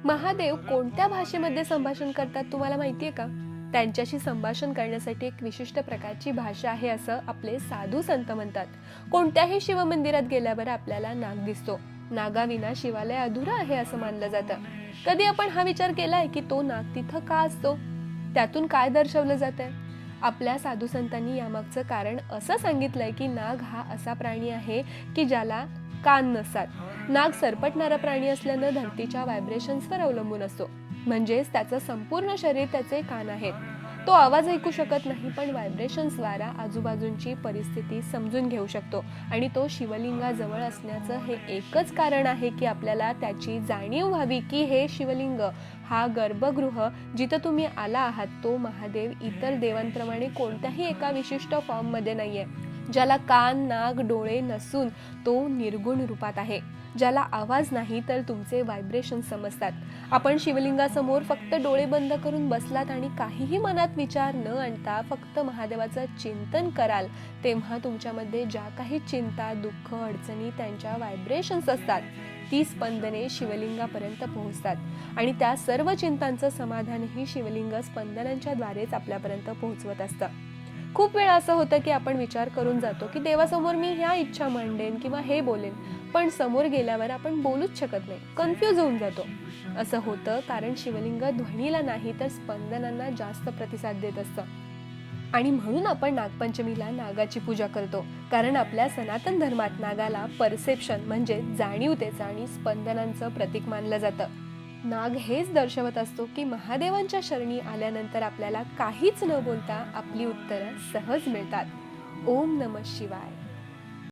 महादेव कोणत्या भाषेमध्ये संभाषण करतात तुम्हाला माहितीये का? त्यांच्याशी संभाषण करण्यासाठी एक विशिष्ट प्रकारची भाषा आहे असं आपले साधू संत म्हणतात. कोणत्याही शिवमंदिरात गेल्यावर आपल्याला नाग दिसतो. नागाविना शिवालय अधुरं आहे असं मानलं जातं. कधी आपण हा विचार केलाय की तो नाग तिथं का असतो? त्यातून काय दर्शवलं जातंय? आपल्या साधू संतांनी यामागचं कारण असं सांगितलंय की नाग हा असा प्राणी आहे की ज्याला कान नसतात. नाग सरपटणारा प्राणी असल्यानं धरतीच्या व्हायब्रेशन्सवर अवलंबून असतो. म्हणजेच त्याचं संपूर्ण शरीर त्याचे कान आहेत. तो आवाज ऐकू शकत नाही, पण व्हायब्रेशन्सद्वारा आजूबाजूंची परिस्थिती समजून घेऊ शकतो. आणि तो शिवलिंगाजवळ असण्याचं हे एकच कारण आहे की आपल्याला त्याची जाणीव व्हावी की हे शिवलिंग, हा गर्भगृह जिथं तुम्ही आला आहात तो महादेव इतर देवांप्रमाणे कोणत्याही एका विशिष्ट फॉर्ममध्ये नाहीये. ज्याला कान, नाक, डोळे नसून तो निर्गुण रूपात आहे. ज्याला आवाज नाही तर तुमचे व्हायब्रेशन समजतात. आपण शिवलिंगासमोर फक्त डोळे बंद करून बसलात आणि काहीही मनात विचार न आणता फक्त महादेवाचं चिंतन कराल, तेव्हा तुमच्यामध्ये ज्या काही चिंता, दुःख, अडचणी त्यांच्या व्हायब्रेशन्स असतात ती स्पंदने शिवलिंगापर्यंत पोहोचतात आणि त्या सर्व चिंतांचं समाधानही शिवलिंग स्पंदनांच्या द्वारेच आपल्यापर्यंत पोहोचवत असतं. खूप वेळा असं होतं की आपण विचार करून जातो की देवासमोर मी ह्या इच्छा मांडेन किंवा हे बोलेन, पण समोर गेल्यावर आपण बोलूच शकत नाही, कन्फ्यूज होऊन जातो. असं होतं कारण शिवलिंग ध्वनीला नाही तर स्पंदनांना जास्त प्रतिसाद देत असतं. आणि म्हणून आपण नागपंचमीला नागाची पूजा करतो, कारण आपल्या सनातन धर्मात नागाला परसेप्शन म्हणजे जाणीवतेचं आणि स्पंदनांचं प्रतीक मानलं जातं. नाग हेच दर्शवत असतो की महादेवांच्या शरणी आल्यानंतर आपल्याला काहीच न बोलता आपली उत्तरं सहज मिळतात. ओम नमः शिवाय.